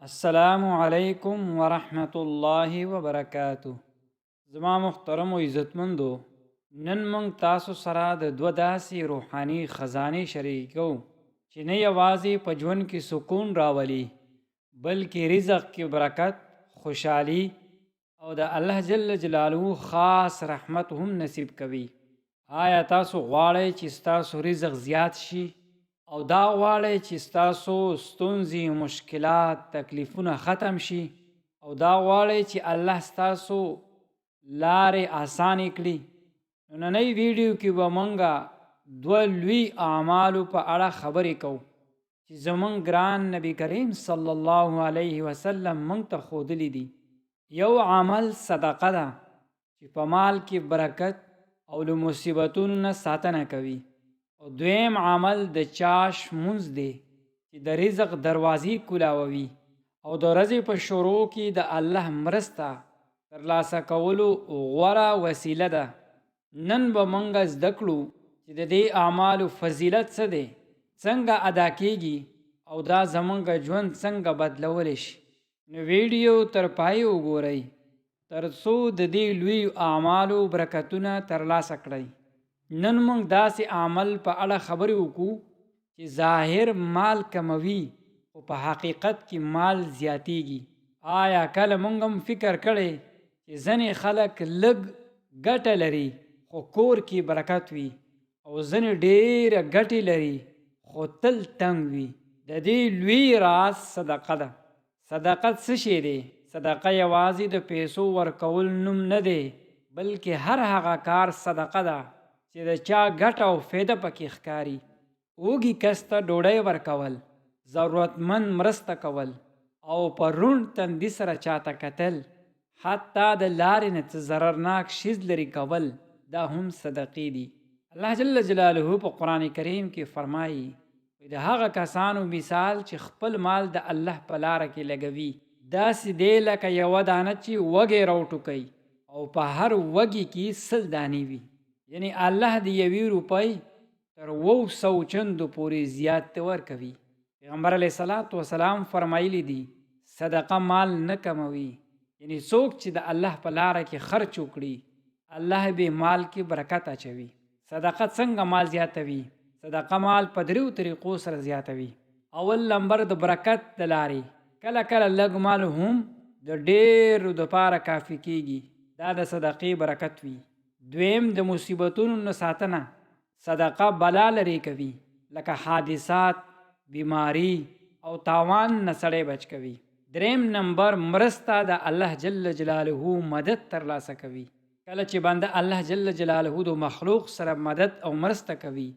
السلام علیکم ورحمۃ اللہ وبرکاتہ. زما محترم و عزتمندو، نن موږ تاسو سره د دوه داسې روحاني خزانې شریکو چې نه یوازې په ژوند کې سکون راولي بلکې رزق کې برکت، خوشحالي او د الله جل جلاله خاص رحمت هم نصیب کوي. آیا تاسو غواړئ چې ستاسو رزق زیات شي او دا غواړئ چې ستاسو ستونزې، مشکلات، تکلیفونه ختم شي او دا غواړئ چې الله ستاسو لارې اسانې کړي؟ نننۍ ویډیو کې به موږ دوه لوی اعمالو په اړه خبرې کوو چې زموږ ګران نبی کریم صلی الله علیه وسلم موږ ته ښودلی دي. یو عمل صدقه ده چې په مال کې برکت او له مصیبتونو نه ساتنه کوي، او دویم عمل د چاش مونځ دی چې د رزق دروازې کولاوي او د ورځې په شروع کې د الله مرسته ترلاسه کولو غوره وسیله ده. نن به موږ زده کړو چې د دې اعمالو فضیلت څه دی، څنګه ادا کیږي او دا زموږ ژوند څنګه بدلولی شي. نو ویډیو تر پای وګورئ تر څو د دې لوی اعمالو برکتونه ترلاسه کړئ. نن موږ داسې عمل په اړه خبرې وکړو چې ظاهر مال کموي او په حقیقت کې مال زیاتیږي. آیا کله موږ هم فکر کړی چې ځینې خلک لږ ګټه لري خو کور کې برکت وي، او ځینې ډېره ګټې لري خو تل تنګ وي؟ د دې لوی راز صدقه ده. صدقه څه شی دی؟ صدقه یوازې د پیسو ورکول نوم نه دی، بلکې هر هغه کار صدقه ده چې د چا ګټه او فایده پکې ښکاري. اوږي کس ته ډوډۍ ورکول، ضرورتمند مرسته کول او په روڼ تندي سره چاته کتل، حتی د لارې نه څه ضررناک شیز لرې کول، دا هم صدقې دي. الله جل جلاله په قرآن کریم کې فرمایي د هغه کسانو مثال چې خپل مال د الله په لاره کې لګوي داسې دی لکه یوه دانه چې وږی راوټوکوي او په هر وږي کې 100 دانې وي. یعنی الله د 1 روپۍ تر 200 چندو پورې زیات ورکوي. پیغمبر علیه الصلاة والسلام فرمایلی دي صدقه مال نه کموي. یعنی څوک چې د الله په لاره کې خرچ وکړي الله به مال کې برکت اچوي. صدقه څنګه مال زیاتوي؟ صدقه مال په 3 طریقو سره زیاتوي. اول نمبر د برکت د لارې. کله کله لږ مال هم د ډېرو دپاره کافي کیږي، دا د صدقې برکت وي. دویم د مصیبتونو نه ساتنه. صدقه بلا لرې کوي، لکه حادثات، بیماری او تاوان نه سړی بچ کوي. دریم نمبر مرسته د الله جل جلاله مدد ترلاسه کوي. کله چې بنده الله جل جلاله د مخلوق سره مدد او مرسته کوي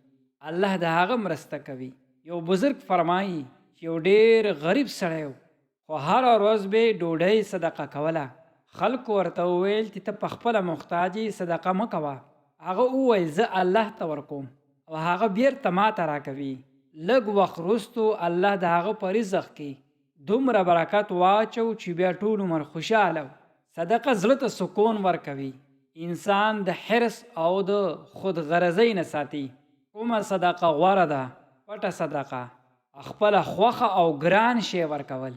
الله د هغه مرسته کوي. یو بزرگ فرمایي چې یو ډېر غریب سړی و خو هره ورځ به ډوډۍ صدقه کوله. خلکو ورته وویل چې ته په خپله محتاج صدقه مه کوه. هغه وویل زه الله ته ورکوم او هغه بیرته ما ته راکوي. لږ وخت وروستو الله د هغه په رزق کې دومره برکت واچو چې بیا ټول عمر خوشحاله و. صدقه زړه ته سکون ورکوي، انسان د حرص او د خودغرضۍ نه ساتي. کومه صدقه غوره ده؟ پټه صدقه، خپله خوښه او ګران شی ورکول،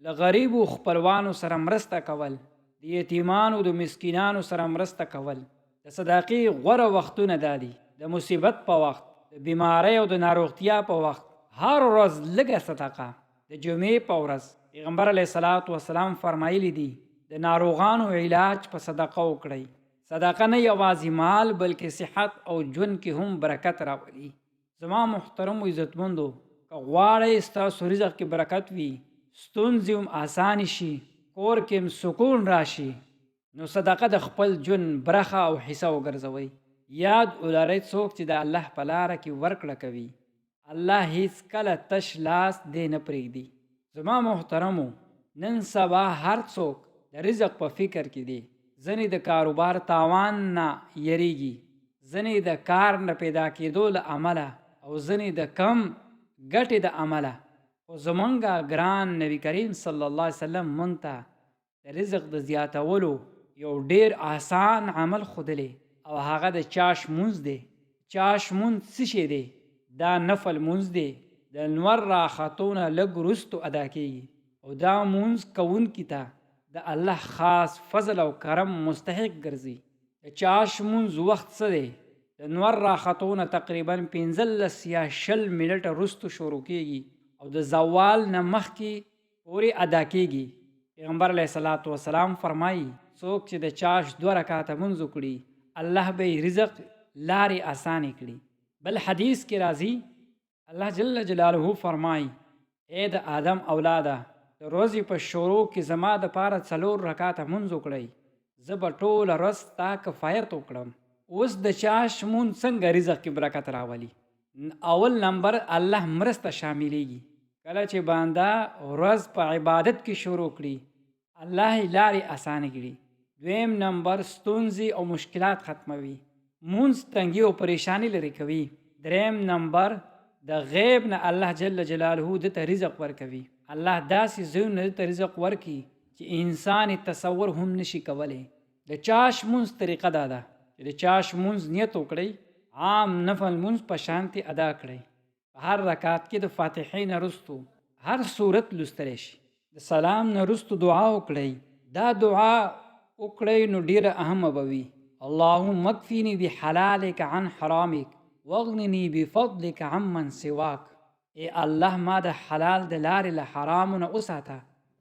له غریبو خپلوانو سره مرسته کول، د یتیمانو د مسکینانو سره مرسته کول. د صدقې غوره وختونه دا دي: د مصیبت په وخت، د بیماری او د ناروغتیا په وخت، هر ورځ لږه صدقه. د جمعې په ورځ پیغمبر علیه الصلاة والسلام فرمایلی دي د ناروغانو علاج په صدقه وکړئ. صدقه نه یوازې مال بلکې صحت او ژوند کې هم برکت راولي. زما محترم و عزتمندو، که غواړئ ستاسو رزق کې برکت وي، ستونزې هم اسانې شي، کور کې هم سکون راشي، نو صدقه د خپل ژوند برخه او حصه وګرځوئ. یاد ولرئ څوک چې د الله په لاره کې ورکړه کوي الله هیڅ کله تش لاس دی نه پرېږدي. زما محترمو، نن سبا هر څوک د رزق په فکر کې دی. ځینې د کاروبار تاوان نه یریږي، ځینې د کار نه پیدا کېدو له امله او ځینې د کم ګټې د امله. خو زمونږ ګران نبی کریم صلی الله علیه وسلم مونږ ته د رزق د زیاتولو یو ډېر آسان عمل ښودلی او هغه د چاش مونځ دی. چاش مونځ څه شی دی؟ دا نفل مونځ دی، د لمر راختو نه لږ وروستو ادا کېږي. او دا مونځ کوونکي ته د الله خاص فضل او کرم مستحق ګرځي. د چاش مونځ وخت څه دی؟ د نور راختونه تقریبا 15 یا 20 منټه وروسته شروع کیږي او د زوال نه مخکې پورې ادا کیږي. پیغمبر علیه الصلاۃ والسلام فرمایي څوک چې د چاش 2 رکعاته مونځ وکړي الله به یې رزق لارې اسانې کړي. بل حدیث کې راځي الله جل جلاله فرمایي اے د آدم اولاده د ورځې په شروع کې زما دپاره 4 رکعاته مونځ وکړئ زه به ټوله ورځ تا کفایت وکړم. اوس د چاش مونځ څنګه رزق کې برکت راولي؟ اول نمبر الله مرسته شاملیږي. کله چې بنده ورځ په عبادت کې شروع کړي الله یې لارې اسانې کړي. دویم نمبر ستونزې او مشکلات ختموي. مونځ تنګي او پریشانی لرې کوي. دریم نمبر د غیب نه الله جل جلاله د ته رزق ورکوي. الله داسې ځایونه د ته رزق ورکي چې انسان تصور هم نشي کولی. د چاش مونځ طریقه دا ده چې د چاش مونځ نیت وکړئ عام نفل مونځ په شانتي ادا کړئ. په هر رکعت کې د فاتحې نه وروستو هر صورت لوستلی شي. د سلام نه وروستو دعا وکړئ. دا دعا وکړئ نو ډیره اهمه به وي. اللهم اکفینی بحلالک عن حرامک واغننی بفضلک عمن سواک. ای الله ما د حلال د لارې له حرامو نه وساته،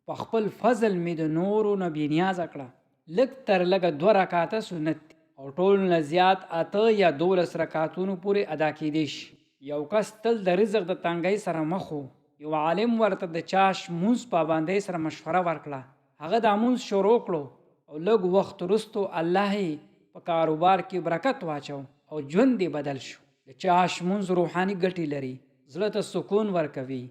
په خپل فضل مې د نورو نه بېنیازه کړه. لږ تر لږه 2 رکعاته سنت او ټول نه زیات 8 یا 12 رکعتونو پورې ادا کیدی شي. یو کس تل د رزق د تنګۍ سره مخ و. یو عالم ورته د چاش مونځ پابندۍ سره مشوره ورکړه. هغه دا مونځ شروع کړو او لږ وخت وروستو الله یې په کاروبار کې برکت واچو او ژوند یې بدل شو. د چاش مونځ روحاني ګټې لري. زړه ته سکون ورکوي،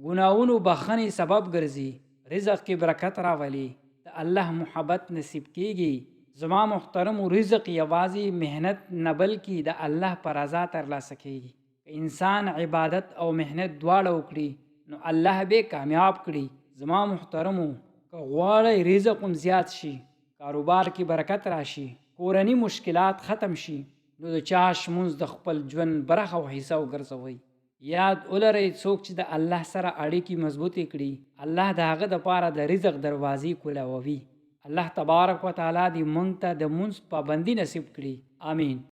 ګناهونو بخښنې سبب ګرځي، رزق کې برکت راولي، د الله محبت نصیب کیږي. زما محترمو رزق یوازې محنت نه بلکې د الله په رضا ترلاسه کیږي. که انسان عبادت او محنت دواړه وکړي نو الله به کامیاب کړي. زما محترمو که غواړئ رزق هم زیات شي، کاروبار کې برکت راشي، کورني مشکلات ختم شي، نو د چاش مونځ د خپل ژوند برخه او حصه وګرځوئ. یاد ولرئ څوک چې د الله سره اړیکې مضبوطې کړي الله د هغه دپاره د رزق دروازې کولاوي. الله تبارک وتعالی دې موږ ته د مونځ پابندي نصیب کړي. آمین.